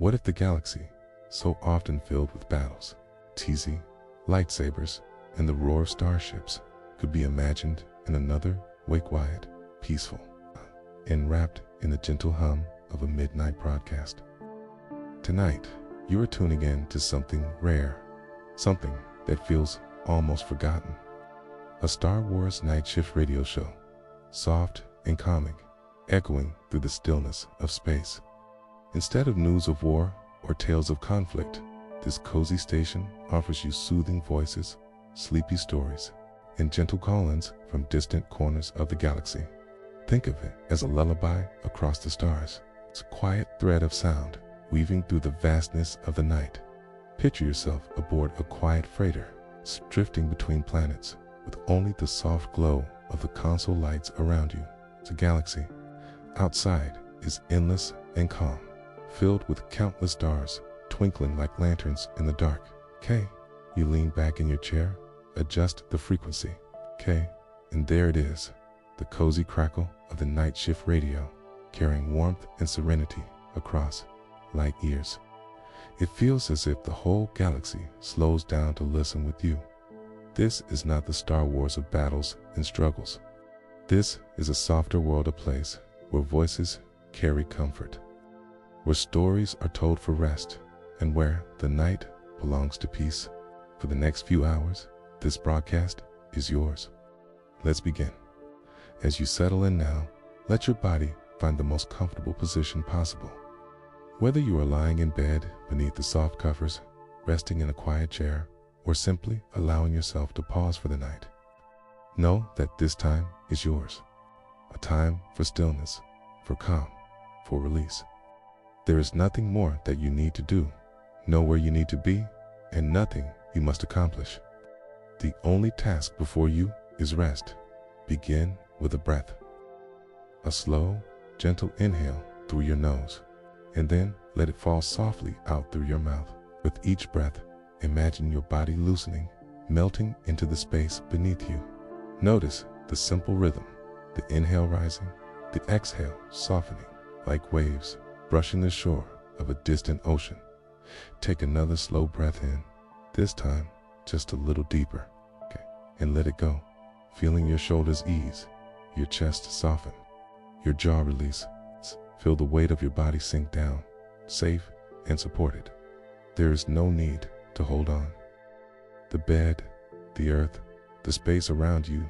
What if the galaxy, so often filled with battles, teasing, lightsabers, and the roar of starships, could be imagined in another, quiet, peaceful, enwrapped in the gentle hum of a midnight broadcast? Tonight, you are tuning in to something rare, something that feels almost forgotten. A Star Wars night shift radio show, soft and calming, echoing through the stillness of space. Instead of news of war or tales of conflict, this cozy station offers you soothing voices, sleepy stories, and gentle call-ins from distant corners of the galaxy. Think of it as a lullaby across the stars. It's a quiet thread of sound weaving through the vastness of the night. Picture yourself aboard a quiet freighter, drifting between planets with only the soft glow of the console lights around you. It's a galaxy. Outside is endless and calm, filled with countless stars twinkling like lanterns in the dark. Okay, you lean back in your chair, adjust the frequency. Okay, and there it is, the cozy crackle of the night shift radio, carrying warmth and serenity across light years. It feels as if the whole galaxy slows down to listen with you. This is not the Star Wars of battles and struggles. This is a softer world, a place where voices carry comfort, where stories are told for rest, and where the night belongs to peace. For the next few hours, this broadcast is yours. Let's begin. As you settle in now, let your body find the most comfortable position possible. Whether you are lying in bed beneath the soft covers, resting in a quiet chair, or simply allowing yourself to pause for the night, know that this time is yours. A time for stillness, for calm, for release. There is nothing more that you need to do, know where you need to be, and nothing you must accomplish. The only task before you is rest. Begin with a breath. A slow, gentle inhale through your nose, and then let it fall softly out through your mouth. With each breath, imagine your body loosening, melting into the space beneath you. Notice the simple rhythm, the inhale rising, the exhale softening like waves brushing the shore of a distant ocean. Take another slow breath in, this time just a little deeper, and let it go, feeling your shoulders ease, your chest soften, your jaw release. Feel the weight of your body sink down, safe and supported. There is no need to hold on. The bed, the earth, the space around you,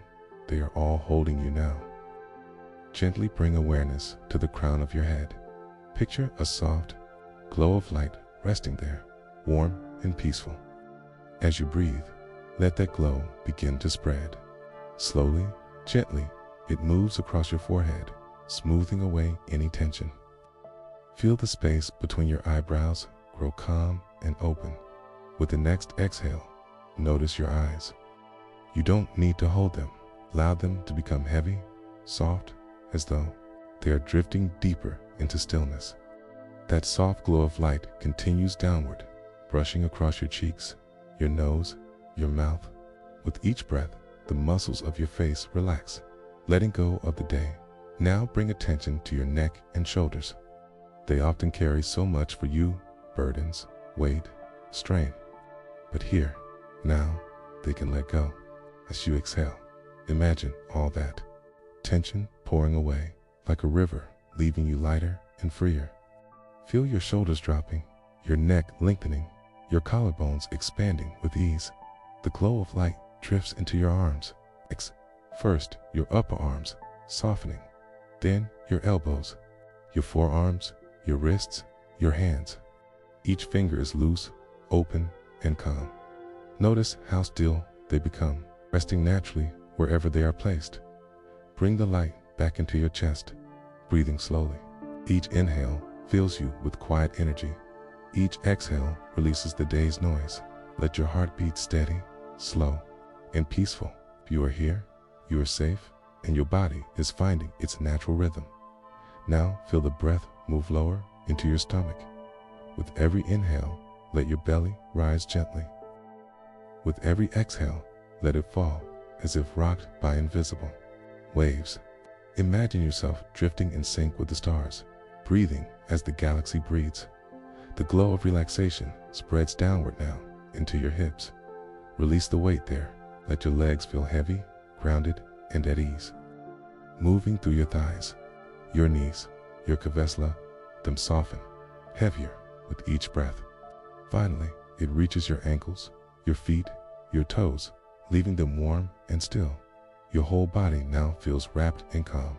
they are all holding you now. Gently bring awareness to the crown of your head. Picture a soft glow of light resting there, warm and peaceful. As you breathe, let that glow begin to spread. Slowly, gently, it moves across your forehead, smoothing away any tension. Feel the space between your eyebrows grow calm and open. With the next exhale, notice your eyes. You don't need to hold them. Allow them to become heavy, soft, as though they are drifting deeper into stillness. That soft glow of light continues downward, brushing across your cheeks, your nose, your mouth. With each breath, the muscles of your face relax, letting go of the day. Now bring attention to your neck and shoulders. They often carry so much for you, burdens, weight, strain. But here, now, they can let go. As you exhale, imagine all that tension pouring away like a river, leaving you lighter and freer. Feel your shoulders dropping, your neck lengthening, your collarbones expanding with ease. The glow of light drifts into your arms. First, your upper arms, softening. Then your elbows, your forearms, your wrists, your hands. Each finger is loose, open, and calm. Notice how still they become, resting naturally wherever they are placed. Bring the light back into your chest, breathing slowly. Each inhale fills you with quiet energy. Each exhale releases the day's noise. Let your heart beat steady, slow, and peaceful. You are here, you are safe, and your body is finding its natural rhythm. Now feel the breath move lower into your stomach. With every inhale, let your belly rise gently. With every exhale, let it fall as if rocked by invisible waves. Imagine yourself drifting in sync with the stars, breathing as the galaxy breathes. The glow of relaxation spreads downward now into your hips. Release the weight there. Let your legs feel heavy, grounded, and at ease. Moving through your thighs, your knees, your kavesla, them soften, heavier with each breath. Finally, it reaches your ankles, your feet, your toes, leaving them warm and still. Your whole body now feels wrapped in calm.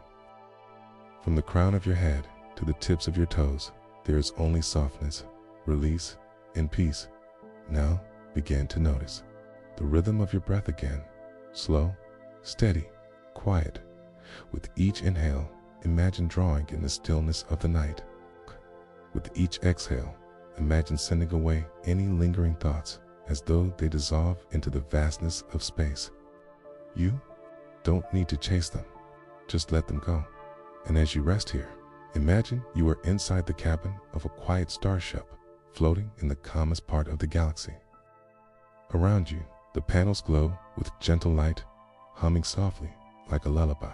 From the crown of your head to the tips of your toes, there is only softness, release, and peace. Now begin to notice the rhythm of your breath again, slow, steady, quiet. With each inhale, imagine drawing in the stillness of the night. With each exhale, imagine sending away any lingering thoughts as though they dissolve into the vastness of space. You don't need to chase them, just let them go. And as you rest here, imagine you are inside the cabin of a quiet starship, floating in the calmest part of the galaxy. Around you, the panels glow with gentle light, humming softly like a lullaby.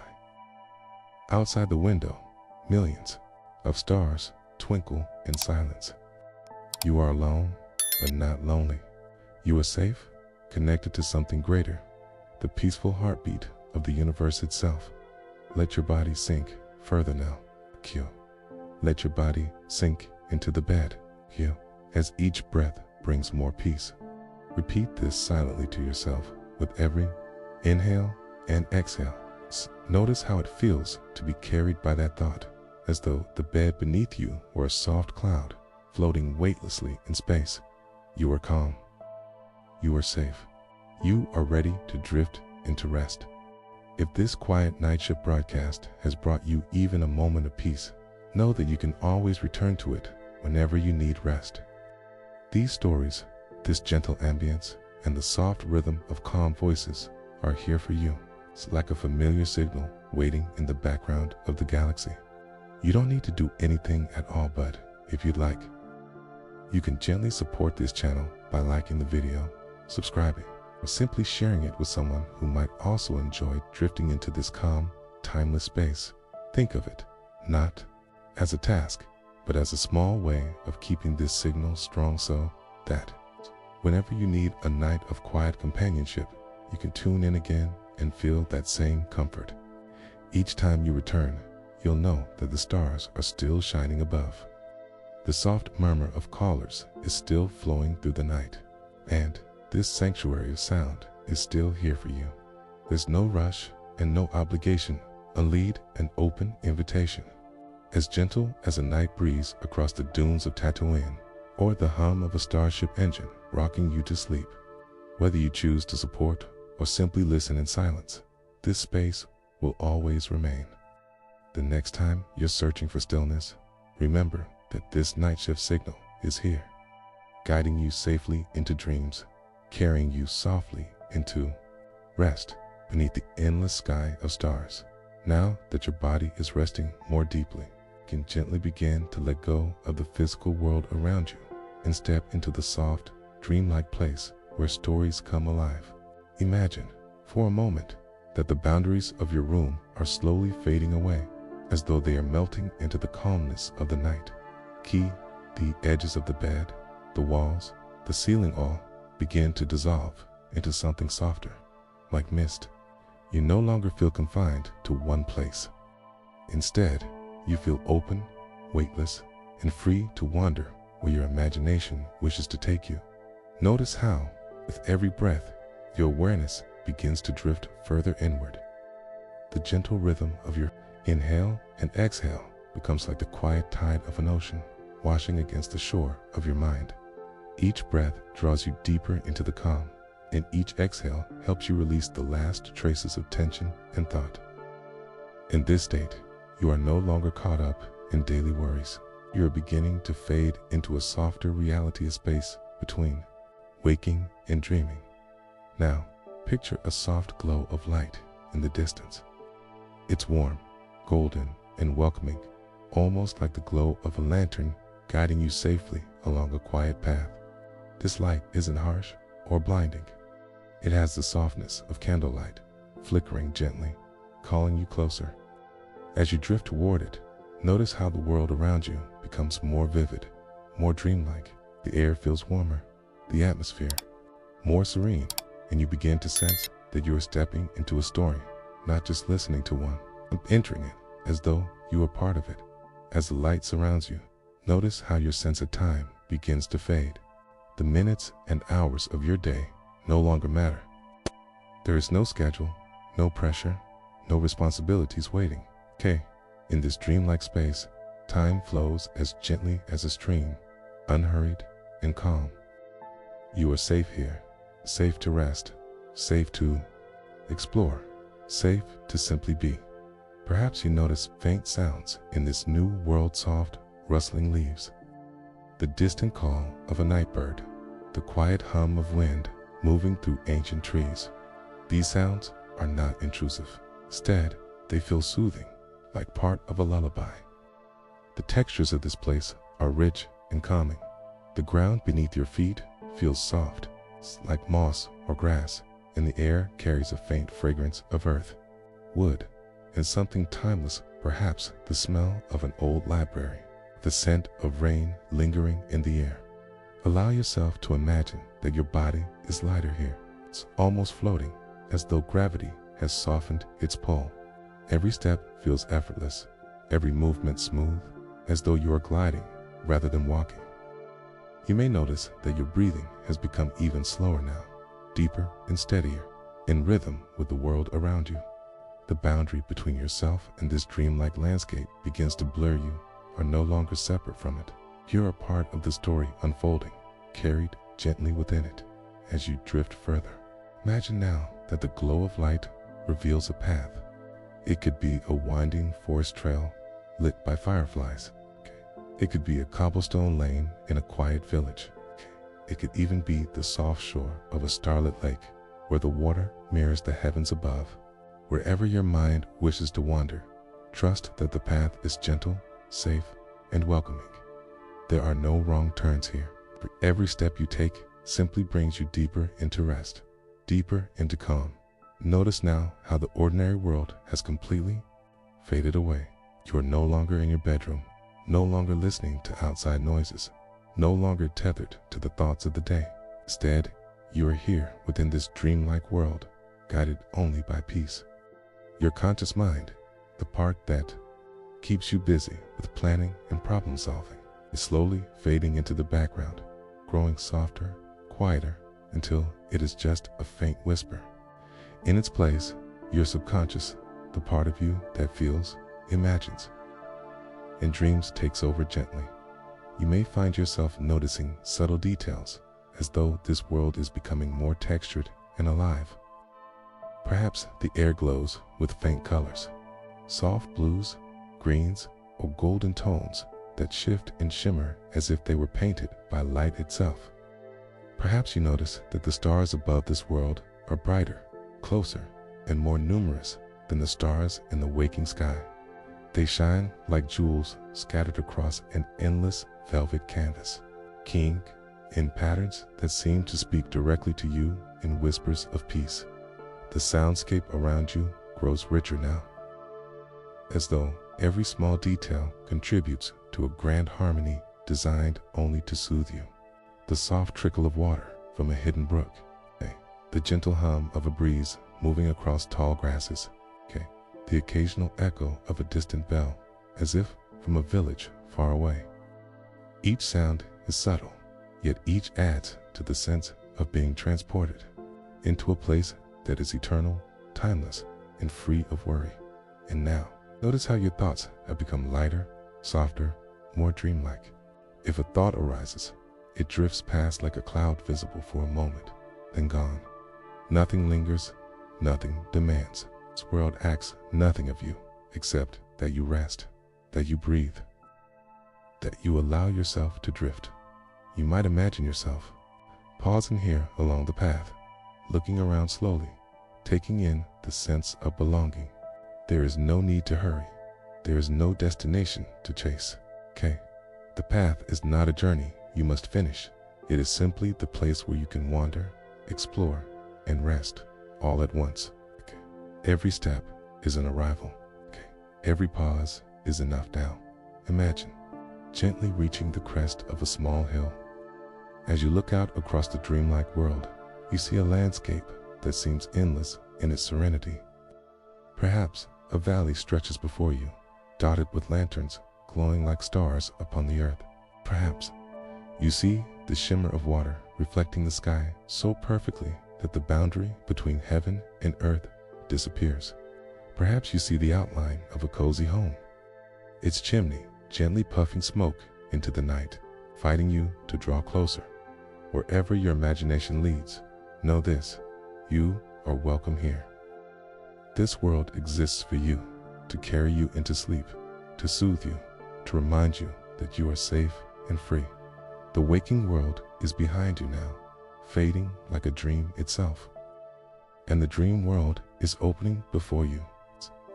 Outside the window, millions of stars twinkle in silence. You are alone, but not lonely. You are safe, connected to something greater, the peaceful heartbeat of the universe itself. Let your body sink further now, Q. Let your body sink into the bed, Q, as each breath brings more peace. Repeat this silently to yourself with every inhale and exhale. Notice how it feels to be carried by that thought, as though the bed beneath you were a soft cloud floating weightlessly in space. You are calm. You are safe. You are ready to drift into rest. If this quiet night shift broadcast has brought you even a moment of peace, know that you can always return to it whenever you need rest. These stories, this gentle ambience, and the soft rhythm of calm voices are here for you. It's like a familiar signal waiting in the background of the galaxy. You don't need to do anything at all, but if you'd like, you can gently support this channel by liking the video, subscribing, or simply sharing it with someone who might also enjoy drifting into this calm, timeless space. Think of it not as a task, but as a small way of keeping this signal strong so that whenever you need a night of quiet companionship, you can tune in again and feel that same comfort. Each time you return, you'll know that the stars are still shining above. The soft murmur of callers is still flowing through the night, and this sanctuary of sound is still here for you. There's no rush and no obligation, a lead and open invitation. As gentle as a night breeze across the dunes of Tatooine, or the hum of a starship engine rocking you to sleep. Whether you choose to support or simply listen in silence, this space will always remain. The next time you're searching for stillness, remember that this night shift signal is here, guiding you safely into dreams, carrying you softly into rest beneath the endless sky of stars. Now that your body is resting more deeply, you can gently begin to let go of the physical world around you and step into the soft, dreamlike place where stories come alive. Imagine, for a moment, that the boundaries of your room are slowly fading away, as though they are melting into the calmness of the night. The edges of the bed, the walls, the ceiling all begin to dissolve into something softer, like mist. You no longer feel confined to one place. Instead, you feel open, weightless, and free to wander where your imagination wishes to take you. Notice how, with every breath, your awareness begins to drift further inward. The gentle rhythm of your inhale and exhale becomes like the quiet tide of an ocean, washing against the shore of your mind. Each breath draws you deeper into the calm, and each exhale helps you release the last traces of tension and thought. In this state, you are no longer caught up in daily worries. You are beginning to fade into a softer reality of space between waking and dreaming. Now, picture a soft glow of light in the distance. It's warm, golden, and welcoming, almost like the glow of a lantern guiding you safely along a quiet path. This light isn't harsh or blinding. It has the softness of candlelight, flickering gently, calling you closer. As you drift toward it, notice how the world around you becomes more vivid, more dreamlike. The air feels warmer, the atmosphere more serene, and you begin to sense that you are stepping into a story, not just listening to one, entering it as though you are part of it. As the light surrounds you, notice how your sense of time begins to fade. The minutes and hours of your day no longer matter. There is no schedule, no pressure, no responsibilities waiting. In this dreamlike space, time flows as gently as a stream, unhurried and calm. You are safe here, safe to rest, safe to explore, safe to simply be. Perhaps you notice faint sounds in this new world, soft, rustling leaves, the distant call of a night bird, the quiet hum of wind moving through ancient trees. These sounds are not intrusive. Instead, they feel soothing, like part of a lullaby. The textures of this place are rich and calming. The ground beneath your feet feels soft, like moss or grass, and the air carries a faint fragrance of earth, wood, and something timeless, perhaps the smell of an old library, the scent of rain lingering in the air. Allow yourself to imagine that your body is lighter here. It's almost floating, as though gravity has softened its pull. Every step feels effortless, every movement smooth, as though you are gliding rather than walking. You may notice that your breathing has become even slower now, deeper and steadier, in rhythm with the world around you. The boundary between yourself and this dreamlike landscape begins to blur. You are no longer separate from it. You are a part of the story unfolding, carried gently within it as you drift further. Imagine now that the glow of light reveals a path. It could be a winding forest trail lit by fireflies. It could be a cobblestone lane in a quiet village. It could even be the soft shore of a starlit lake where the water mirrors the heavens above. Wherever your mind wishes to wander, trust that the path is gentle, safe, and welcoming. There are no wrong turns here. For every step you take simply brings you deeper into rest, deeper into calm. Notice now how the ordinary world has completely faded away. You are no longer in your bedroom, no longer listening to outside noises, no longer tethered to the thoughts of the day. Instead, you are here within this dreamlike world, guided only by peace. Your conscious mind, the part that keeps you busy with planning and problem solving, is slowly fading into the background, growing softer, quieter, until it is just a faint whisper. In its place, your subconscious, the part of you that feels, imagines, and dreams takes over gently. You may find yourself noticing subtle details, as though this world is becoming more textured and alive. Perhaps the air glows with faint colors, soft blues, greens, or golden tones that shift and shimmer as if they were painted by light itself. Perhaps you notice that the stars above this world are brighter, closer, and more numerous than the stars in the waking sky. They shine like jewels scattered across an endless velvet canvas, keying in patterns that seem to speak directly to you in whispers of peace. The soundscape around you grows richer now, as though every small detail contributes to a grand harmony designed only to soothe you. The soft trickle of water from a hidden brook, the gentle hum of a breeze moving across tall grasses, the occasional echo of a distant bell, as if from a village far away. Each sound is subtle, yet each adds to the sense of being transported into a place that is eternal, timeless, and free of worry. And now, notice how your thoughts have become lighter, softer, more dreamlike. If a thought arises, it drifts past like a cloud, visible for a moment, then gone. Nothing lingers, nothing demands. This world asks nothing of you except that you rest, that you breathe, that you allow yourself to drift. You might imagine yourself pausing here along the path, looking around slowly, taking in the sense of belonging. There is no need to hurry. There is no destination to chase. The path is not a journey you must finish. It is simply the place where you can wander, explore, and rest all at once. Every step is an arrival. Every pause is enough now. Imagine gently reaching the crest of a small hill. As you look out across the dreamlike world, you see a landscape that seems endless in its serenity. Perhaps a valley stretches before you, dotted with lanterns glowing like stars upon the earth. Perhaps you see the shimmer of water reflecting the sky so perfectly that the boundary between heaven and earth disappears. Perhaps you see the outline of a cozy home, its chimney gently puffing smoke into the night, inviting you to draw closer. Wherever your imagination leads, know this: you are welcome here. This world exists for you, to carry you into sleep, to soothe you, to remind you that you are safe and free. The waking world is behind you now, fading like a dream itself. And the dream world is opening before you,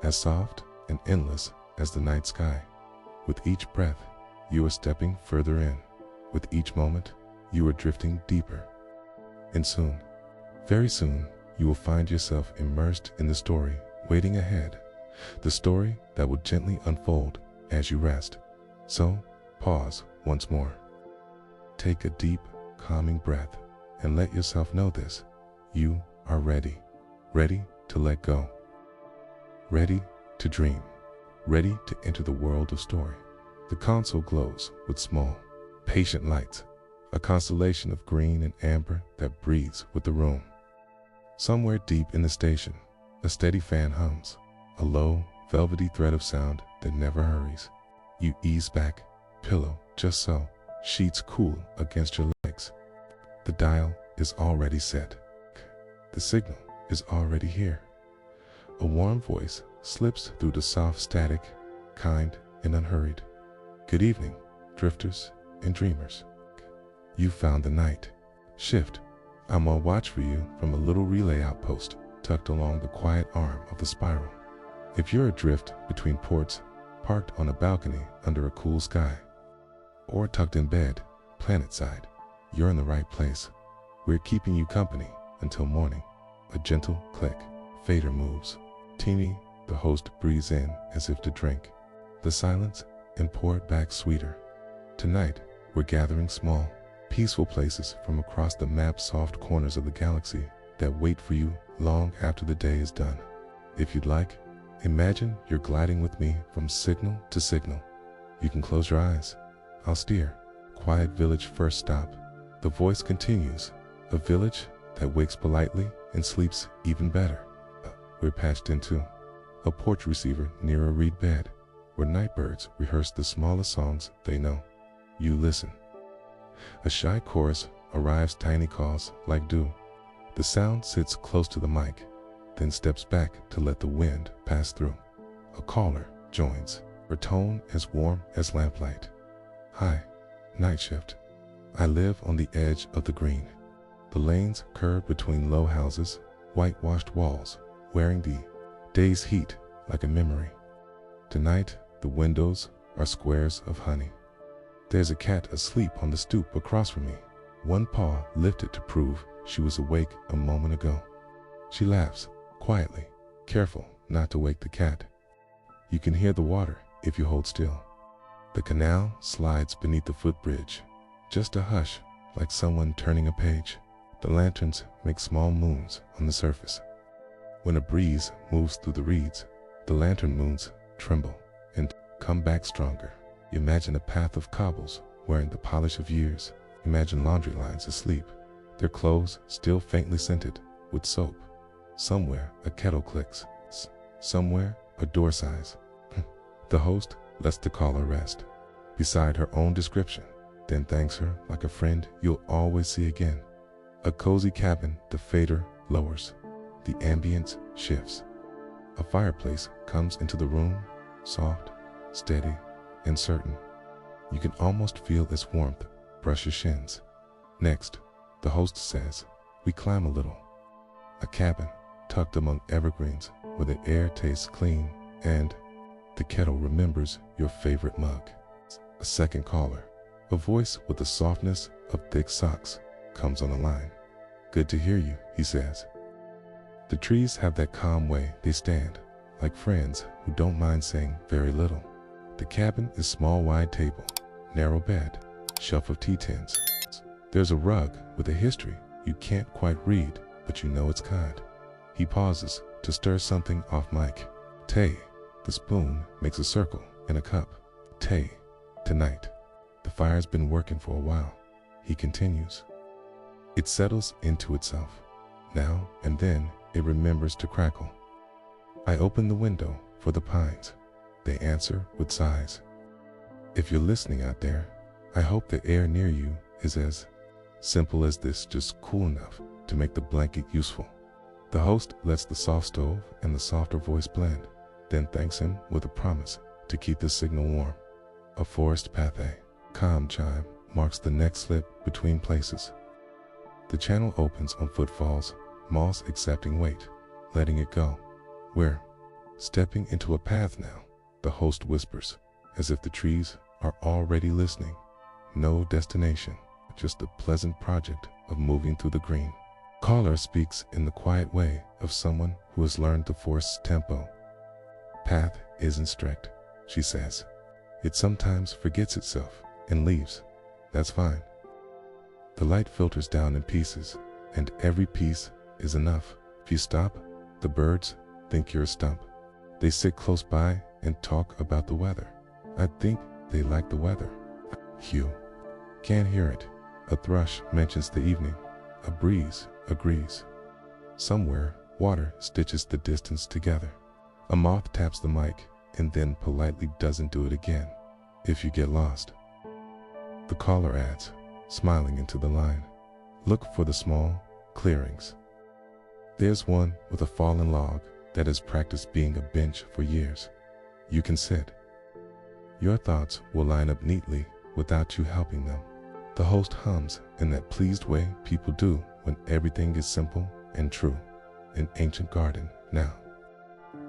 as soft and endless as the night sky. With each breath, you are stepping further in. With each moment, you are drifting deeper. And soon, very soon, you will find yourself immersed in the story waiting ahead, the story that will gently unfold as you rest. So, pause once more. Take a deep, calming breath and let yourself know this: you are ready. Ready to let go. Ready to dream. Ready to enter the world of story. The console glows with small, patient lights, a constellation of green and amber that breathes with the room. Somewhere deep in the station, a steady fan hums, a low, velvety thread of sound that never hurries. You ease back, pillow just so, sheets cool against your legs. The dial is already set. The signal is already here. A warm voice slips through the soft static, kind and unhurried. Good evening, drifters and dreamers. You found the night shift. I'm on watch for you from a little relay outpost tucked along the quiet arm of the spiral. If you're adrift between ports, parked on a balcony under a cool sky, or tucked in bed, planet-side, you're in the right place. We're keeping you company until morning. A gentle click, fader moves. Teeny, the host, breathes in as if to drink the silence and pour it back sweeter. Tonight, we're gathering small, peaceful places from across the map's soft corners of the galaxy that wait for you long after the day is done. If you'd like, imagine you're gliding with me from signal to signal. You can close your eyes. I'll steer. Quiet village first stop. The voice continues. A village that wakes politely and sleeps even better. We're patched into a porch receiver near a reed bed, where nightbirds rehearse the smallest songs they know. You listen. A shy chorus arrives, tiny calls like dew. The sound sits close to the mic, then steps back to let the wind pass through. A caller joins, her tone as warm as lamplight. Hi, night shift. I live on the edge of the green. The lanes curve between low houses, whitewashed walls, wearing the day's heat like a memory. Tonight, the windows are squares of honey. There's a cat asleep on the stoop across from me, one paw lifted to prove she was awake a moment ago. She laughs, quietly, careful not to wake the cat. You can hear the water if you hold still. The canal slides beneath the footbridge, just a hush like someone turning a page. The lanterns make small moons on the surface. When a breeze moves through the reeds, the lantern moons tremble and come back stronger. Imagine a path of cobbles wearing the polish of years. Imagine laundry lines asleep, their clothes still faintly scented with soap. Somewhere a kettle clicks, somewhere a door sighs. The host lets the caller rest beside her own description, then thanks her like a friend you'll always see again. A cozy cabin, the fader lowers. The ambience shifts. A fireplace comes into the room, soft, steady, and certain. You can almost feel its warmth brush your shins. Next, the host says, we climb a little. A cabin tucked among evergreens where the air tastes clean and the kettle remembers your favorite mug. A second caller, a voice with the softness of thick socks, comes on the line. Good to hear you, he says. The trees have that calm way they stand, like friends who don't mind saying very little. The cabin is small, wide table, narrow bed, shelf of tea tins. There's a rug with a history you can't quite read, but you know it's kind. He pauses to stir something off mic. Tay. The spoon makes a circle in a cup. Tay. Tonight. The fire's been working for a while. He continues. It settles into itself. Now and then it remembers to crackle. I open the window for the pines. They answer with sighs. If you're listening out there, I hope the air near you is as simple as this, just cool enough to make the blanket useful. The host lets the soft stove and the softer voice blend, then thanks him with a promise to keep the signal warm. A forest pathé, calm chime marks the next slip between places. The channel opens on footfalls, moss accepting weight, letting it go. We're stepping into a path now, the host whispers, as if the trees are already listening. No destination, just a pleasant project of moving through the green. Caller speaks in the quiet way of someone who has learned the forest's tempo. Path isn't strict, she says. It sometimes forgets itself and leaves. That's fine. The light filters down in pieces, and every piece is enough. If you stop, the birds think you're a stump. They sit close by and talk about the weather. I think they like the weather. Hugh. Can't hear it. A thrush mentions the evening. A breeze agrees. Somewhere, water stitches the distance together. A moth taps the mic and then politely doesn't do it again. If you get lost. The caller adds, smiling into the line. Look for the small clearings. There's one with a fallen log that has practiced being a bench for years. You can sit. Your thoughts will line up neatly without you helping them. The host hums in that pleased way people do when everything is simple and true. An ancient garden now.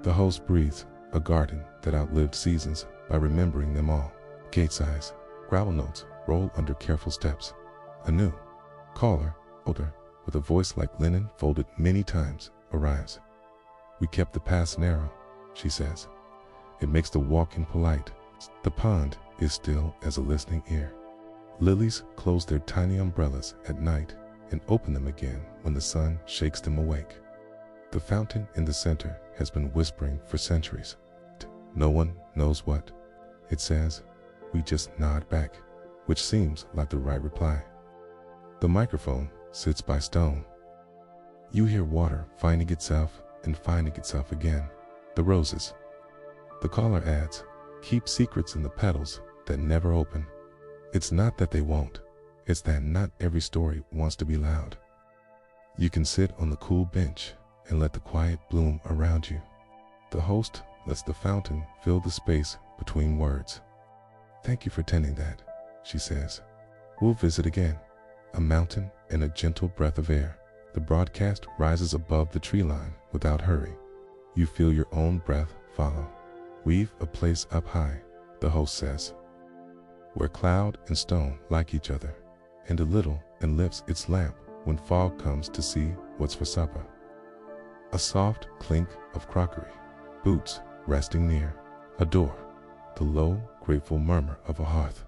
The host breathes, a garden that outlived seasons by remembering them all. Gate size, gravel notes roll under careful steps. A new caller, older, with a voice like linen folded many times, arrives. We kept the path narrow, she says. It makes the walking polite. The pond is still as a listening ear. Lilies close their tiny umbrellas at night and open them again when the sun shakes them awake. The fountain in the center has been whispering for centuries. No one knows what. It says, we just nod back, which seems like the right reply. The microphone sits by stone. You hear water finding itself and finding itself again. The roses. The caller adds, keep secrets in the petals that never open. It's not that they won't, it's that not every story wants to be loud. You can sit on the cool bench and let the quiet bloom around you. The host lets the fountain fill the space between words. Thank you for tending that, she says. We'll visit again. A mountain and a gentle breath of air. The broadcast rises above the tree line without hurry. You feel your own breath follow. We've a place up high, the host says, where cloud and stone like each other, and a little and lifts its lamp when fog comes to see what's for supper. A soft clink of crockery, boots resting near, a door, the low, grateful murmur of a hearth.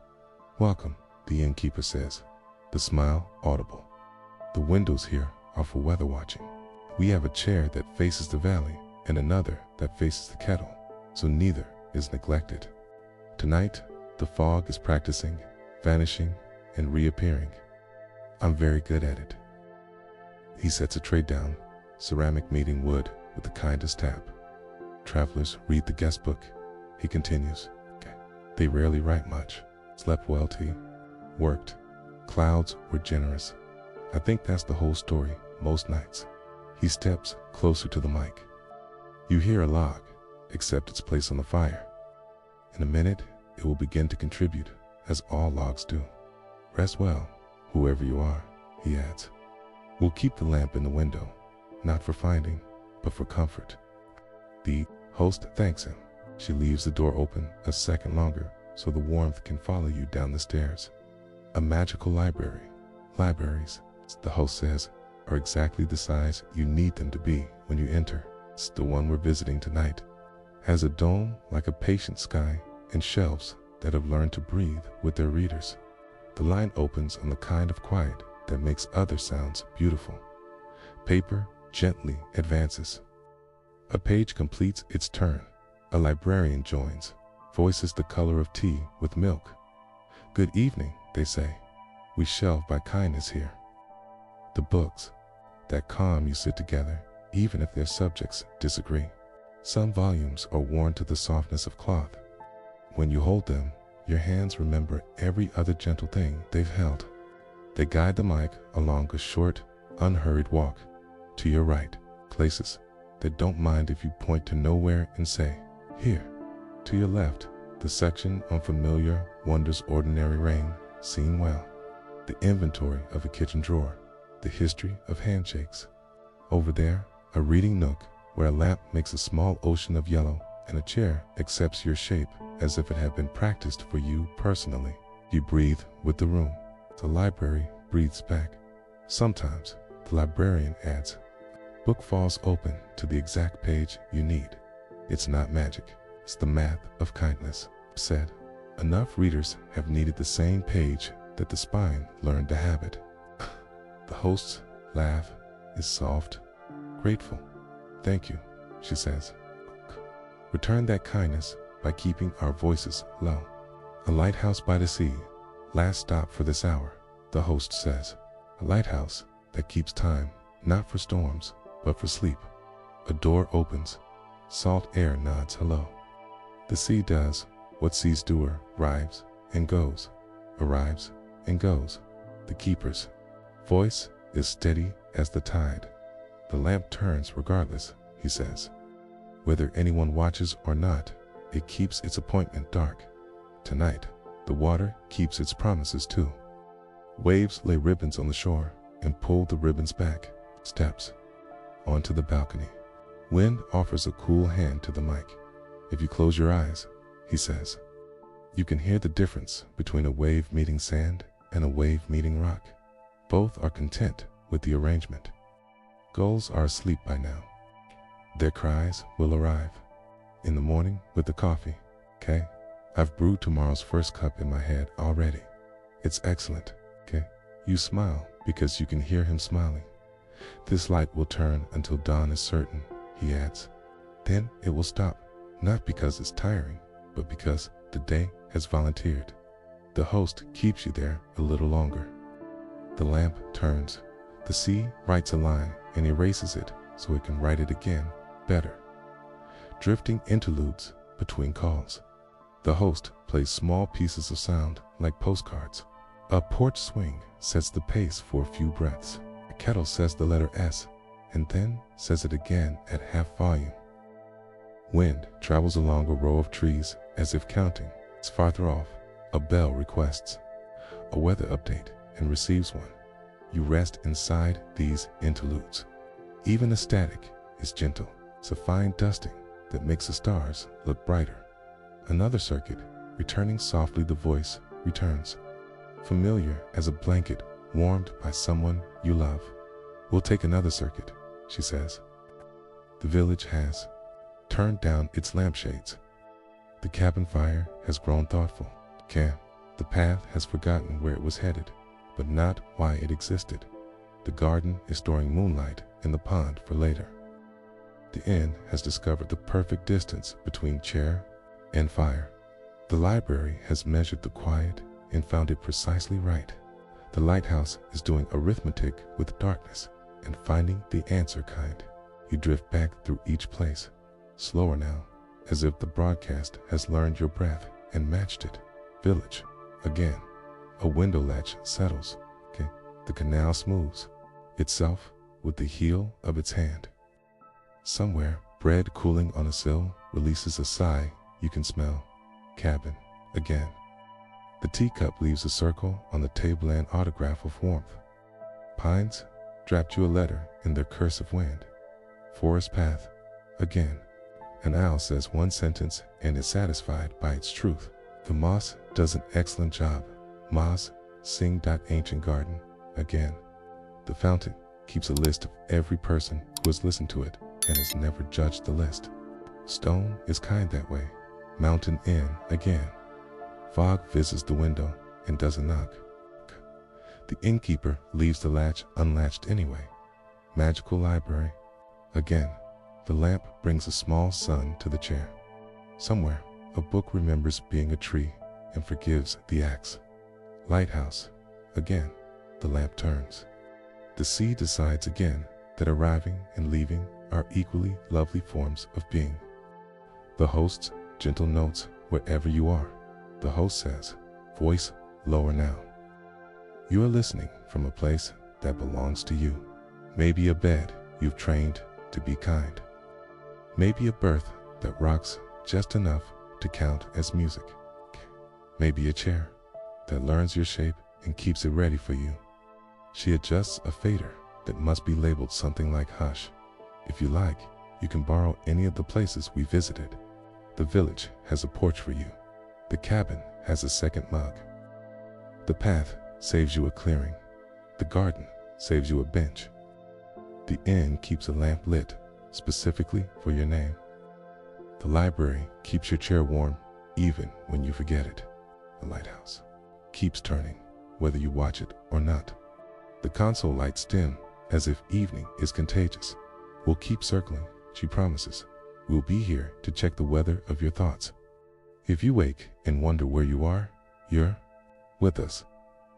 Welcome, the innkeeper says, the smile audible. The windows here are for weather watching. We have a chair that faces the valley and another that faces the kettle, so neither is neglected. Tonight, the fog is practicing, vanishing, and reappearing. I'm very good at it. He sets a tray down, ceramic meeting wood with the kindest tap. Travelers read the guest book. He continues. They rarely write much. Slept well, tea. Worked. Clouds were generous. I think that's the whole story most nights. He steps closer to the mic. You hear a log, except its place on the fire. In a minute, it will begin to contribute, as all logs do. Rest well, whoever you are, he adds. We'll keep the lamp in the window, not for finding, but for comfort. The host thanks him. She leaves the door open a second longer so the warmth can follow you down the stairs. A magical library. Libraries, the host says, are exactly the size you need them to be when you enter. The one we're visiting tonight has a dome like a patient sky and shelves that have learned to breathe with their readers. The line opens on the kind of quiet that makes other sounds beautiful. Paper gently advances. A page completes its turn. A librarian joins. Voices the color of tea with milk. Good evening, they say. We shelve by kindness here. The books that calm you sit together, even if their subjects disagree. Some volumes are worn to the softness of cloth. When you hold them, your hands remember every other gentle thing they've held. They guide the mic along a short, unhurried walk. To your right, places that don't mind if you point to nowhere and say, here. To your left, the section on familiar wonders ordinary rain, seen well. The inventory of a kitchen drawer, the history of handshakes. Over there, a reading nook where a lamp makes a small ocean of yellow and a chair accepts your shape as if it had been practiced for you personally. You breathe with the room. The library breathes back. Sometimes, the librarian adds, book falls open to the exact page you need. It's not magic. It's the math of kindness. Said, enough readers have needed the same page that the spine learned to habit. The host's laugh is soft, grateful. Thank you, she says. Return that kindness by keeping our voices low. A lighthouse by the sea, last stop for this hour, the host says. A lighthouse that keeps time, not for storms, but for sleep. A door opens. Salt air nods hello. The sea does what seas doer, arrives and goes. The keeper's voice is steady as the tide. The lamp turns regardless, he says. Whether anyone watches or not, it keeps its appointment dark. Tonight, the water keeps its promises too. Waves lay ribbons on the shore and pull the ribbons back. Steps onto the balcony. Wind offers a cool hand to the mic. If you close your eyes, he says, you can hear the difference between a wave meeting sand and a wave meeting rock. Both are content with the arrangement. Gulls are asleep by now. Their cries will arrive in the morning with the coffee. Okay? I've brewed tomorrow's first cup in my head already. It's excellent. Okay? You smile because you can hear him smiling. This light will turn until dawn is certain, he adds. Then it will stop, not because it's tiring, but because the day has volunteered. The host keeps you there a little longer. The lamp turns. The sea writes a line and erases it so it can write it again, better. Drifting interludes between calls. The host plays small pieces of sound like postcards. A porch swing sets the pace for a few breaths. A kettle says the letter S and then says it again at half volume. Wind travels along a row of trees as if counting. It's farther off. A bell requests a weather update and receives one. You rest inside these interludes. Even the static is gentle. It's a fine dusting that makes the stars look brighter. Another circuit, returning softly, the voice returns. Familiar as a blanket warmed by someone you love. We'll take another circuit, she says. The village has turned down its lampshades. The cabin fire has grown thoughtful. The path has forgotten where it was headed, but not why it existed. The garden is storing moonlight in the pond for later. The inn has discovered the perfect distance between chair and fire. The library has measured the quiet and found it precisely right. The lighthouse is doing arithmetic with darkness and finding the answer kind. You drift back through each place, slower now, as if the broadcast has learned your breath and matched it. Village, again. A window latch settles. The canal smooths itself with the heel of its hand. Somewhere, bread cooling on a sill releases a sigh you can smell. Cabin, again. The teacup leaves a circle on the table, an autograph of warmth. Pines draft you a letter in their cursive wind. Forest path, again. An owl says one sentence and is satisfied by its truth. The moss does an excellent job. Moss, sing. Ancient garden, again. The fountain keeps a list of every person who has listened to it and has never judged the list. Stone is kind that way. Mountain inn, again. Fog visits the window and doesn't knock. The innkeeper leaves the latch unlatched anyway. Magical library. Again, the lamp brings a small sun to the chair. Somewhere, a book remembers being a tree and forgives the axe. Lighthouse. Again, the lamp turns. The sea decides again that arriving and leaving are equally lovely forms of being. The host's gentle notes wherever you are. The host says, voice lower now. You are listening from a place that belongs to you. Maybe a bed you've trained to be kind. Maybe a berth that rocks just enough to count as music. Maybe a chair that learns your shape and keeps it ready for you. She adjusts a fader that must be labeled something like hush. If you like, you can borrow any of the places we visited. The village has a porch for you. The cabin has a second mug. The path saves you a clearing. The garden saves you a bench. The inn keeps a lamp lit specifically for your name. The library keeps your chair warm even when you forget it. The lighthouse keeps turning whether you watch it or not. The console lights dim as if evening is contagious. We'll keep circling, she promises. We'll be here to check the weather of your thoughts. If you wake and wonder where you are, you're with us.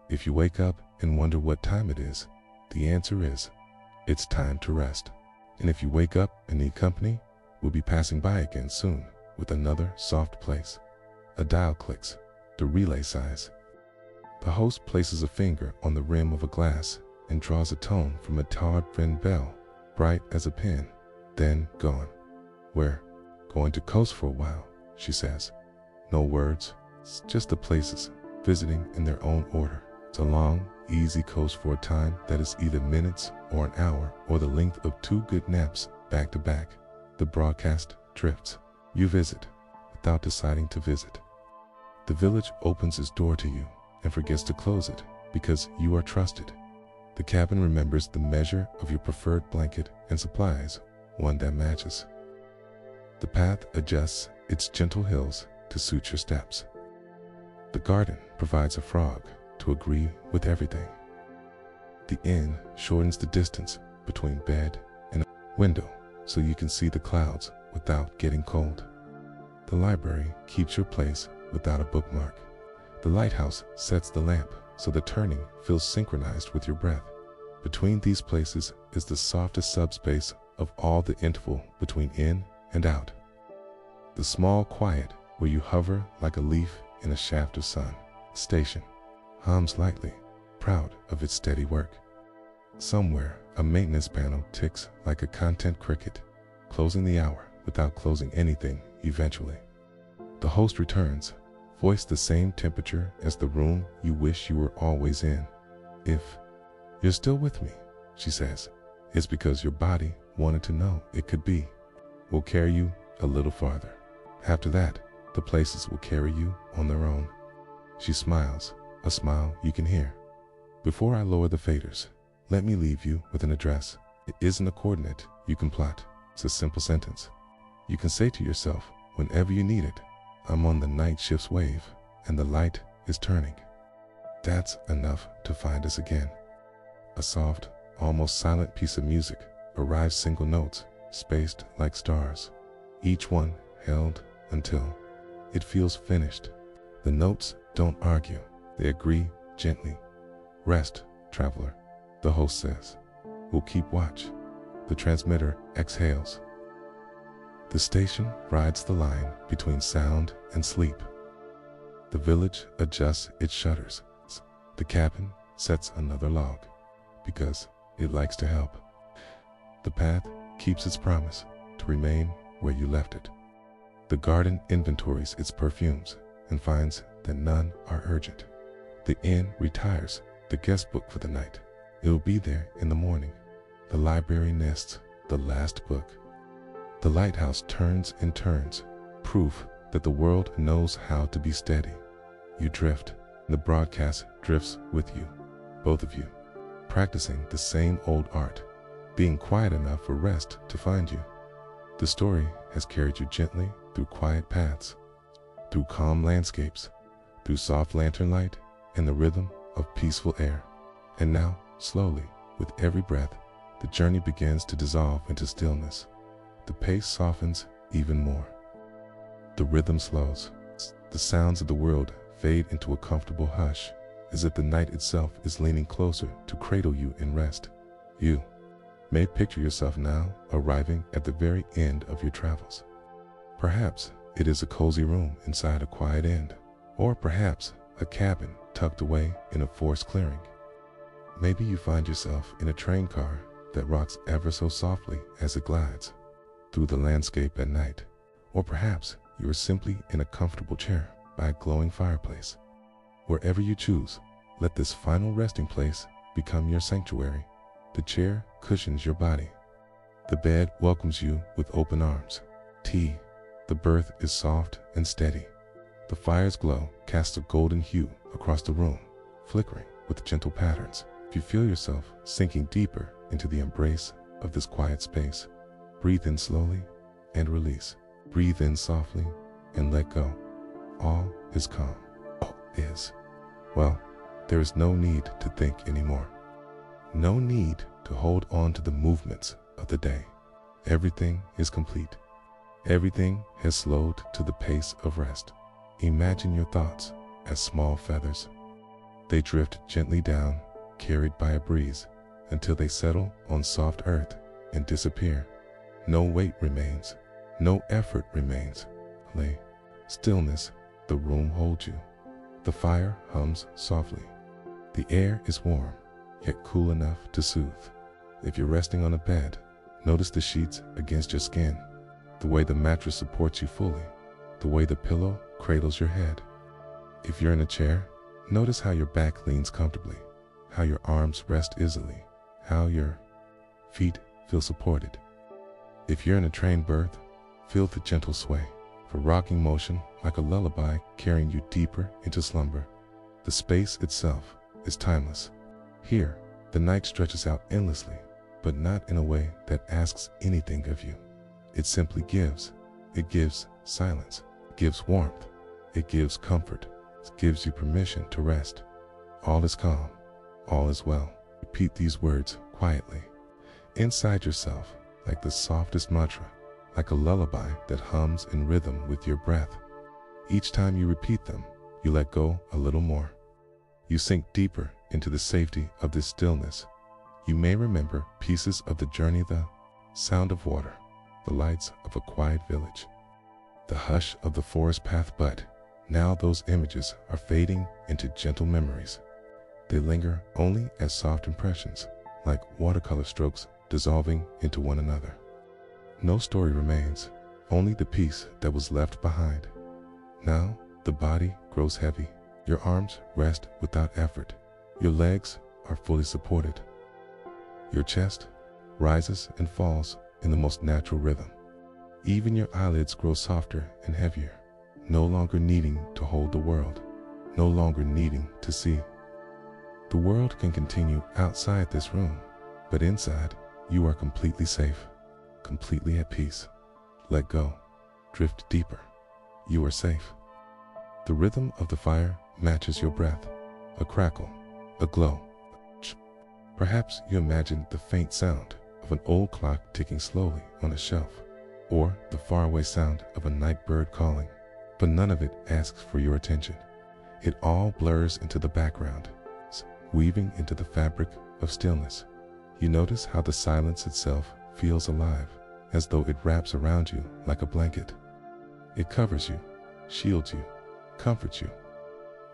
If you wake up and wonder what time it is, the answer is, it's time to rest. And if you wake up and need company, we'll be passing by again soon with another soft place. A dial clicks, the relay sighs. The host places a finger on the rim of a glass and draws a tone from a tarred-fin bell, bright as a pin, then gone. We're going to coast for a while, she says. No words, just the places, visiting in their own order. It's a long, easy coast for a time that is either minutes or an hour or the length of 2 good naps back to back. The broadcast drifts. You visit without deciding to visit. The village opens its door to you and forgets to close it because you are trusted. The cabin remembers the measure of your preferred blanket and supplies one that matches. The path adjusts its gentle hills to suit your steps. The garden provides a frog to agree with everything. The inn shortens the distance between bed and window so you can see the clouds without getting cold. The library keeps your place without a bookmark. The lighthouse sets the lamp so the turning feels synchronized with your breath. Between these places is the softest subspace of all the interval between in and out. The small quiet where you hover like a leaf in a shaft of sun. Station hums lightly, proud of its steady work. Somewhere, a maintenance panel ticks like a content cricket, closing the hour without closing anything eventually. The host returns, voice the same temperature as the room you wish you were always in. If you're still with me, she says, it's because your body wanted to know it could be. We'll carry you a little farther. After that, the places will carry you on their own. She smiles, a smile you can hear. Before I lower the faders, let me leave you with an address. It isn't a coordinate you can plot. It's a simple sentence. You can say to yourself whenever you need it, I'm on the night shift's wave and the light is turning. That's enough to find us again. A soft, almost silent piece of music arrives, single notes, spaced like stars, each one held until it feels finished. The notes don't argue, they agree gently. Rest, traveler, the host says. We'll keep watch. The transmitter exhales. The station rides the line between sound and sleep. The village adjusts its shutters. The cabin sets another log because it likes to help. The path keeps its promise to remain where you left it. The garden inventories its perfumes and finds that none are urgent. The inn retires the guest book for the night. It will be there in the morning. The library nests the last book. The lighthouse turns and turns, proof that the world knows how to be steady. You drift, and the broadcast drifts with you, both of you, practicing the same old art, being quiet enough for rest to find you. The story has carried you gently through quiet paths, through calm landscapes, through soft lantern light and the rhythm of peaceful air. And now, slowly, with every breath, the journey begins to dissolve into stillness. The pace softens even more. The rhythm slows. The sounds of the world fade into a comfortable hush, as if the night itself is leaning closer to cradle you in rest. You may picture yourself now arriving at the very end of your travels. Perhaps it is a cozy room inside a quiet inn, or perhaps a cabin tucked away in a forest clearing. Maybe you find yourself in a train car that rocks ever so softly as it glides through the landscape at night. Or perhaps you are simply in a comfortable chair by a glowing fireplace. Wherever you choose, let this final resting place become your sanctuary. The chair cushions your body. The bed welcomes you with open arms. Tea. The berth is soft and steady. The fire's glow casts a golden hue across the room, flickering with gentle patterns. If you feel yourself sinking deeper into the embrace of this quiet space, breathe in slowly and release. Breathe in softly and let go. All is calm. All is. Well, there is no need to think anymore. No need to hold on to the movements of the day. Everything is complete. Everything has slowed to the pace of rest. Imagine your thoughts as small feathers. They drift gently down, carried by a breeze, until they settle on soft earth and disappear. No weight remains. No effort remains. Lay. Stillness. The room holds you. The fire hums softly. The air is warm, yet cool enough to soothe. If you're resting on a bed, notice the sheets against your skin, the way the mattress supports you fully, the way the pillow cradles your head. If you're in a chair, notice how your back leans comfortably, how your arms rest easily, how your feet feel supported. If you're in a train berth, feel the gentle sway, the rocking motion like a lullaby carrying you deeper into slumber. The space itself is timeless. Here, the night stretches out endlessly, but not in a way that asks anything of you. It simply gives. It gives silence. It gives warmth. It gives comfort. It gives you permission to rest. All is calm. All is well. Repeat these words quietly, inside yourself, like the softest mantra, like a lullaby that hums in rhythm with your breath. Each time you repeat them, you let go a little more. You sink deeper into the safety of this stillness. You may remember pieces of the journey, the sound of water, the lights of a quiet village, the hush of the forest path, but now those images are fading into gentle memories. They linger only as soft impressions, like watercolor strokes dissolving into one another. No story remains, only the piece that was left behind. Now the body grows heavy. Your arms rest without effort. Your legs are fully supported. Your chest rises and falls in the most natural rhythm. Even your eyelids grow softer and heavier, no longer needing to hold the world, no longer needing to see. The world can continue outside this room, but inside, you are completely safe, completely at peace. Let go. Drift deeper. You are safe. The rhythm of the fire matches your breath, a crackle, a glow. Perhaps you imagine the faint sound of an old clock ticking slowly on a shelf, or the faraway sound of a night bird calling, but none of it asks for your attention. It all blurs into the background, weaving into the fabric of stillness. You notice how the silence itself feels alive, as though it wraps around you like a blanket. It covers you, shields you, comforts you.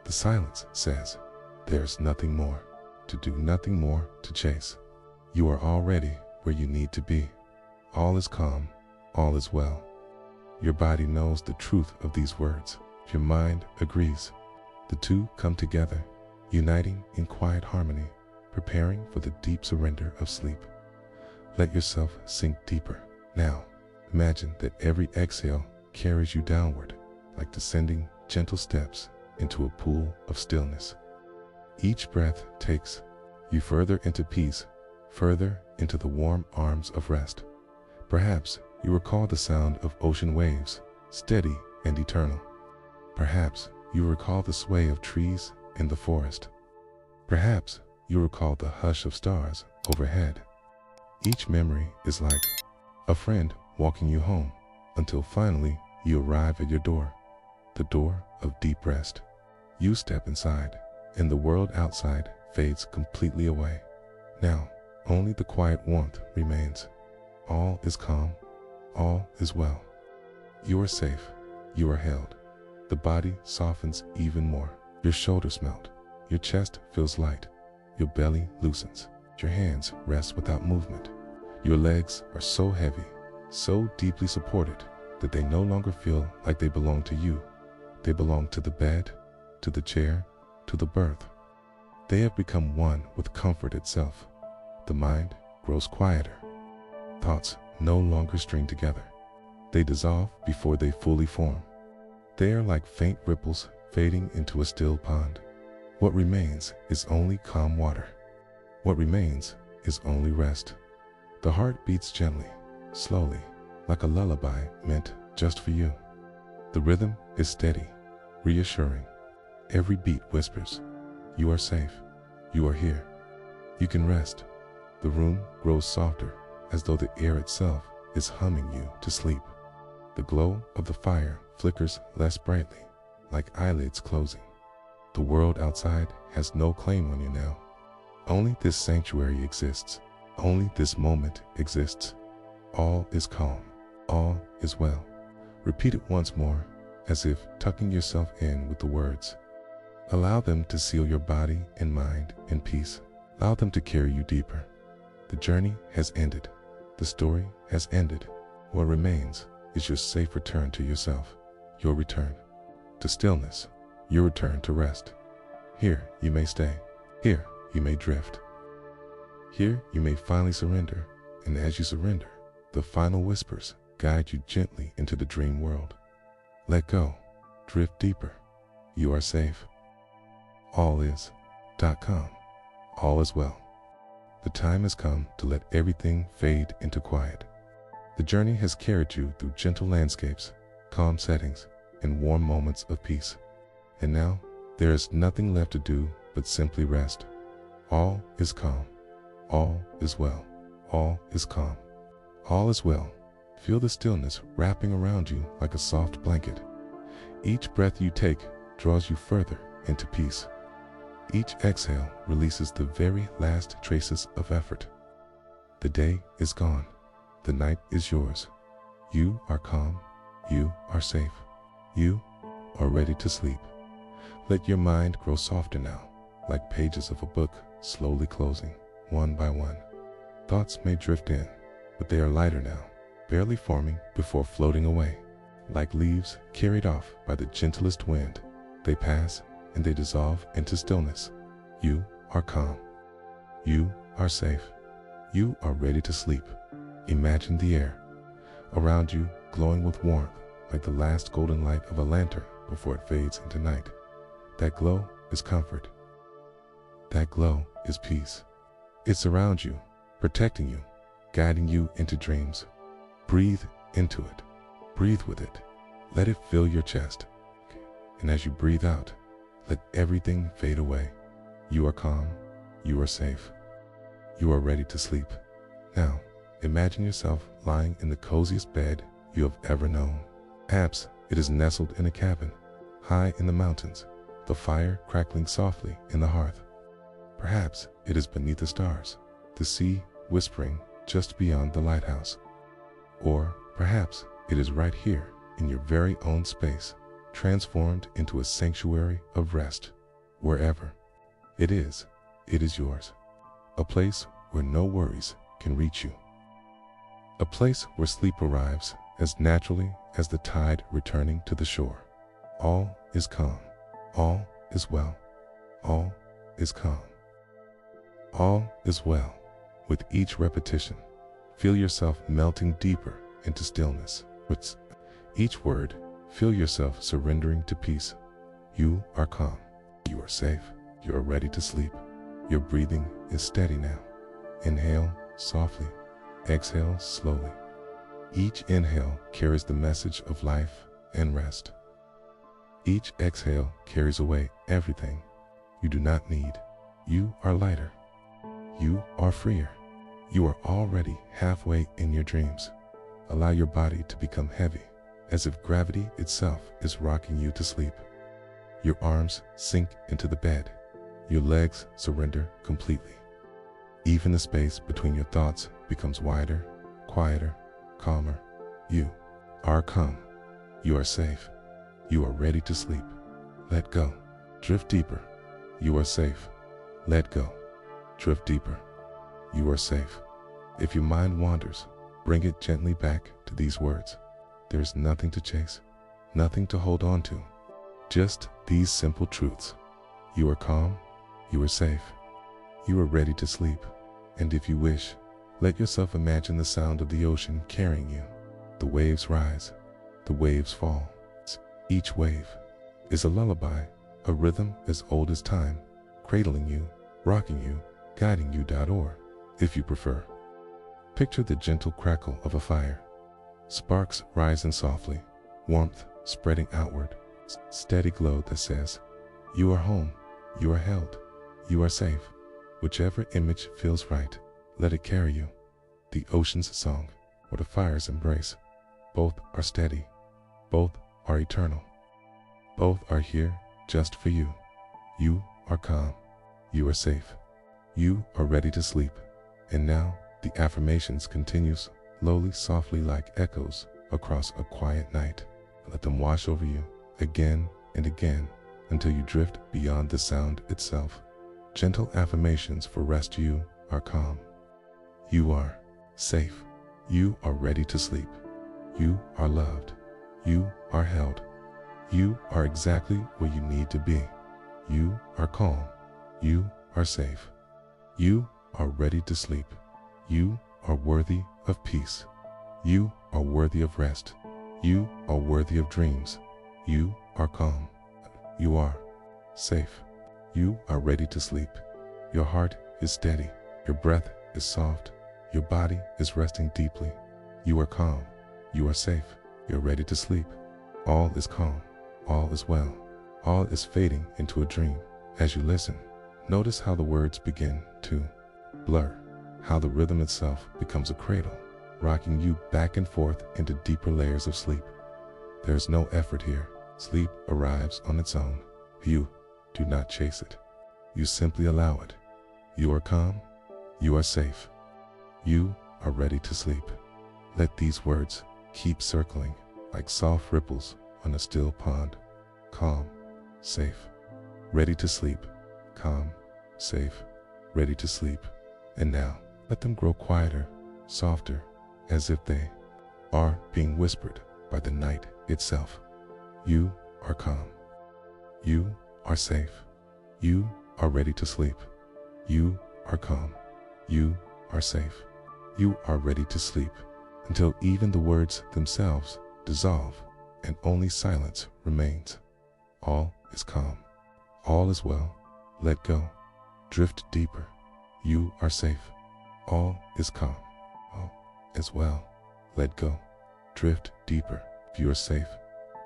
The silence says, there's nothing more to do, nothing more to chase. You are already where you need to be. All is calm, all is well. Your body knows the truth of these words. Your mind agrees. The two come together, uniting in quiet harmony, preparing for the deep surrender of sleep. Let yourself sink deeper. Now, imagine that every exhale carries you downward, like descending gentle steps into a pool of stillness. Each breath takes you further into peace, further into the warm arms of rest. Perhaps you recall the sound of ocean waves, steady and eternal. Perhaps You recall the sway of trees in the forest. Perhaps you recall the hush of stars overhead. Each memory is like a friend walking you home until finally you arrive at your door, the door of deep rest. You step inside, and the world outside fades completely away. Now, only the quiet warmth remains. All is calm. All is well. You are safe. You are held. The body softens even more. Your shoulders melt. Your chest feels light. Your belly loosens. Your hands rest without movement. Your legs are so heavy, so deeply supported, that they no longer feel like they belong to you. They belong to the bed, to the chair, to the berth. They have become one with comfort itself. The mind grows quieter. Thoughts no longer string together. They dissolve before they fully form. They are like faint ripples fading into a still pond. What remains is only calm water. What remains is only rest. The heart beats gently, slowly, like a lullaby meant just for you. The rhythm is steady, reassuring. Every beat whispers, you are safe, you are here. You can rest. The room grows softer, as though the air itself is humming you to sleep. The glow of the fire flickers less brightly, like eyelids closing. The world outside has no claim on you now. Only this sanctuary exists. Only this moment exists. All is calm. All is well. Repeat it once more, as if tucking yourself in with the words. Allow them to seal your body and mind in peace. Allow them to carry you deeper. The journey has ended. The story has ended. What remains is your safe return to yourself, your return to stillness, your return to rest. Here you may stay. Here you may drift. Here you may finally surrender, and as you surrender, the final whispers guide you gently into the dream world. Let go. Drift deeper. You are safe. Allis.com. All is well. The time has come to let everything fade into quiet. The journey has carried you through gentle landscapes, calm settings, and warm moments of peace. And now, there is nothing left to do but simply rest. All is calm. All is well. All is calm. All is well. Feel the stillness wrapping around you like a soft blanket. Each breath you take draws you further into peace. Each exhale releases the very last traces of effort. The day is gone. The night is yours. You are calm. You are safe. You are ready to sleep. Let your mind grow softer now, like pages of a book slowly closing, one by one. Thoughts may drift in, but they are lighter now, barely forming before floating away. Like leaves carried off by the gentlest wind, they pass and they dissolve into stillness. You are calm. You are safe. You are ready to sleep. Imagine the air around you glowing with warmth like the last golden light of a lantern before it fades into night. That glow is comfort. That glow is peace. It's around you, protecting you, guiding you into dreams. Breathe into it. Breathe with it. Let it fill your chest. And as you breathe out, let everything fade away. You are calm. You are safe. You are ready to sleep. Now, imagine yourself lying in the coziest bed you have ever known. Perhaps it is nestled in a cabin, high in the mountains, the fire crackling softly in the hearth. Perhaps it is beneath the stars, the sea whispering just beyond the lighthouse. Or perhaps it is right here in your very own space, transformed into a sanctuary of rest. Wherever it is yours. A place where no worries can reach you. A place where sleep arrives as naturally as the tide returning to the shore. All is calm. All is well. All is calm. All is well. With each repetition, feel yourself melting deeper into stillness. With each word, feel yourself surrendering to peace. You are calm. You are safe. You are ready to sleep. Your breathing is steady now. Inhale softly. Exhale slowly. Each inhale carries the message of life and rest. Each exhale carries away everything you do not need. You are lighter. You are freer. You are already halfway in your dreams. Allow your body to become heavy, as if gravity itself is rocking you to sleep. Your arms sink into the bed. Your legs surrender completely. Even the space between your thoughts becomes wider, quieter, calmer. You are calm. You are safe. You are ready to sleep. Let go. Drift deeper. You are safe. Let go. Drift deeper. You are safe. If your mind wanders, bring it gently back to these words. There is nothing to chase, nothing to hold on to. Just these simple truths. You are calm. You are safe. You are ready to sleep. And if you wish, let yourself imagine the sound of the ocean carrying you. The waves rise. The waves fall. Each wave is a lullaby, a rhythm as old as time, cradling you, rocking you, guiding you. Or, if you prefer, picture the gentle crackle of a fire. Sparks rising softly, warmth spreading outward, steady glow that says, you are home, you are held, you are safe. Whichever image feels right, let it carry you. The ocean's song or the fire's embrace, both are steady, both are eternal. Both are here just for you. You are calm. You are safe. You are ready to sleep. And now the affirmations continues lowly, softly like echoes across a quiet night. Let them wash over you again and again until you drift beyond the sound itself. Gentle affirmations for rest. You are calm. You are safe. You are ready to sleep. You are loved. You are held. You are exactly where you need to be. You are calm. You are safe. You are ready to sleep. You are worthy of peace. You are worthy of rest. You are worthy of dreams. You are calm. You are safe. You are ready to sleep. Your heart is steady. Your breath is soft. Your body is resting deeply. You are calm. You are safe. You're ready to sleep. All is calm. All is well. All is fading into a dream. As you listen, notice how the words begin to blur, how the rhythm itself becomes a cradle, rocking you back and forth into deeper layers of sleep. There is no effort here. Sleep arrives on its own. You do not chase it. You simply allow it. You are calm. You are safe. You are ready to sleep. Let these words keep circling like soft ripples on a still pond. Calm, safe, ready to sleep. Calm, safe, ready to sleep. And now, let them grow quieter, softer, as if they are being whispered by the night itself. You are calm. You are safe. You are ready to sleep. You are calm. You are safe. You are ready to sleep until even the words themselves dissolve and only silence remains. All is calm. All is well. Let go. Drift deeper. You are safe. All is calm. All is well. Let go. Drift deeper. You are safe.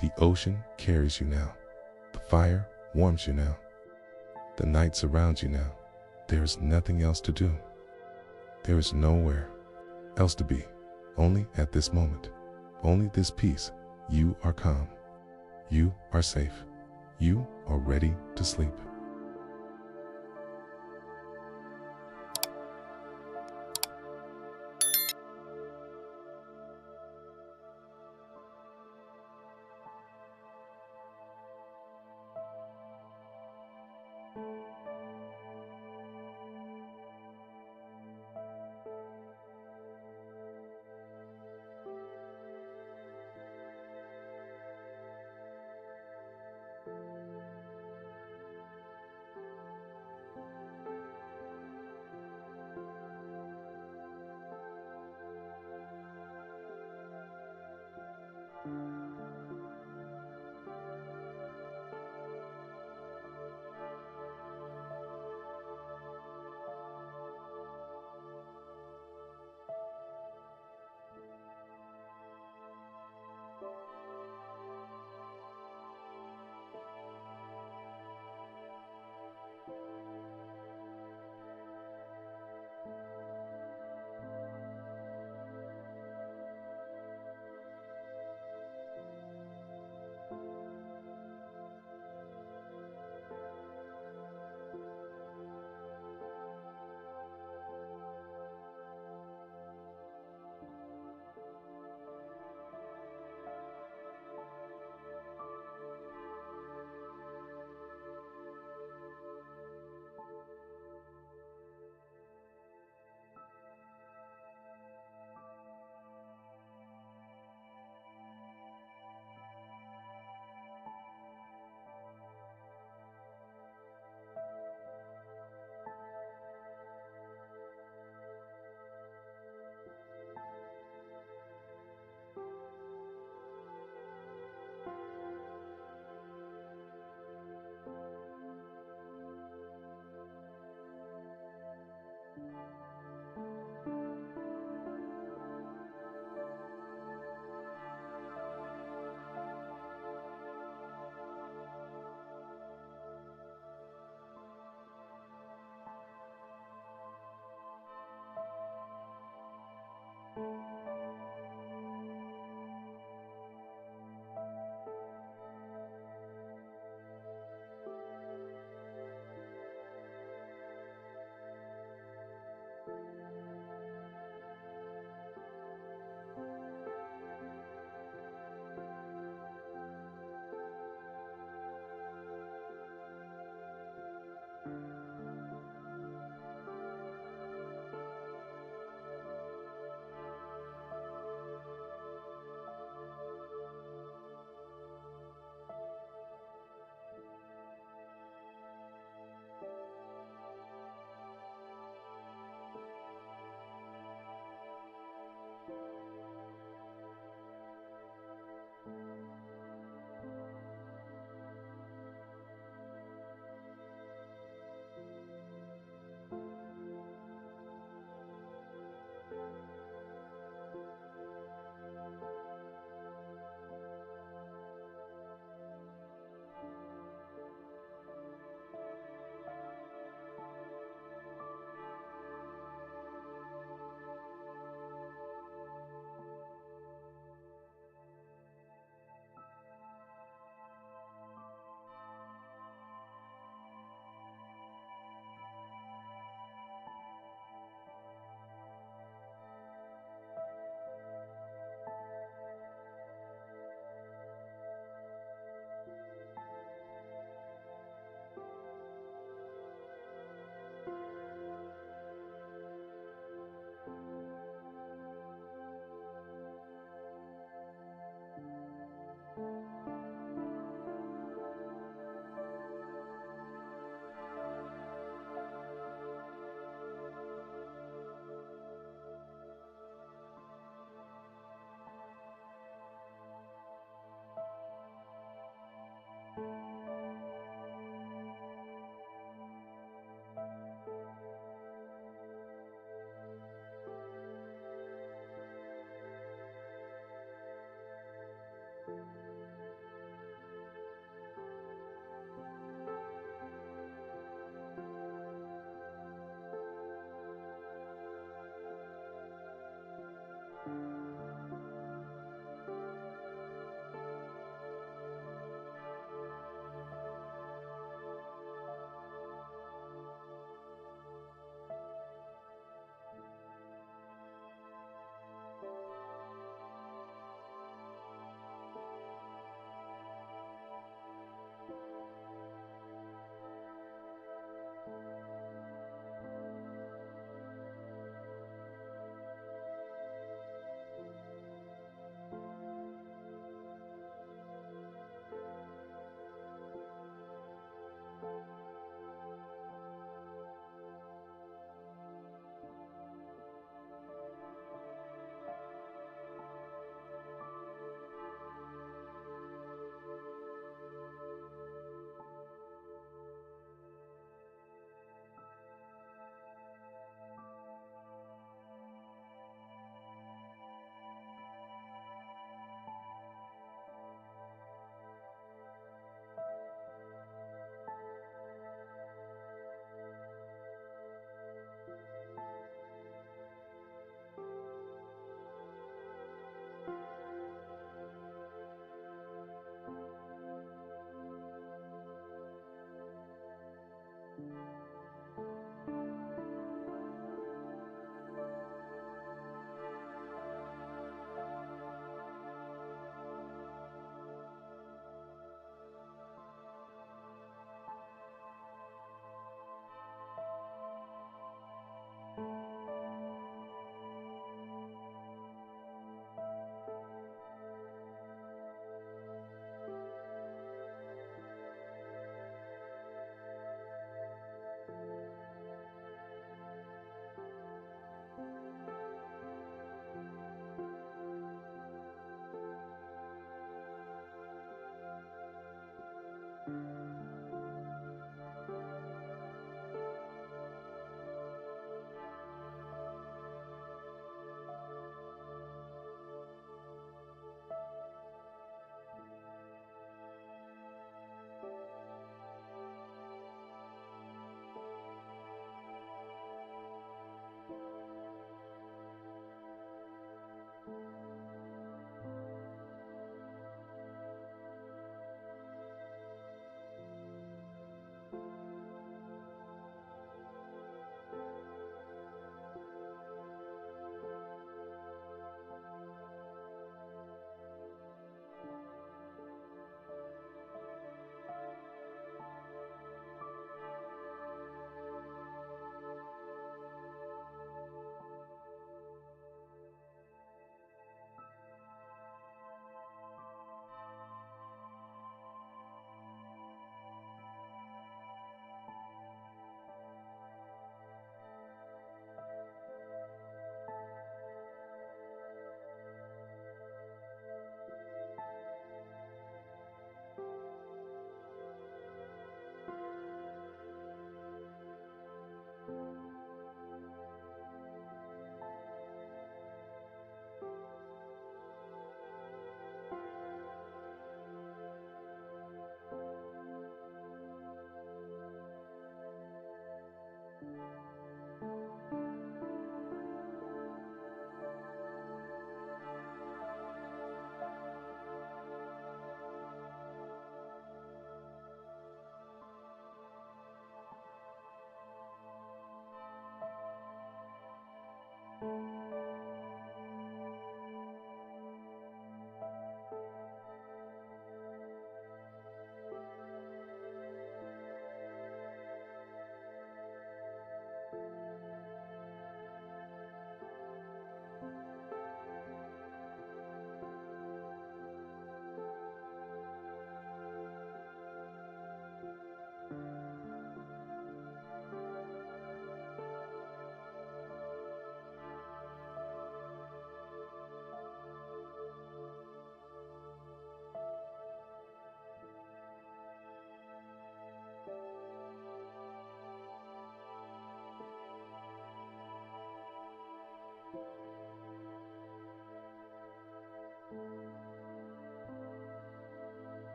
The ocean carries you now. The fire warms you now. The night surrounds you now. There is nothing else to do. There is nowhere else to be. Only at this moment. Only this peace. You are calm. You are safe. You are ready to sleep.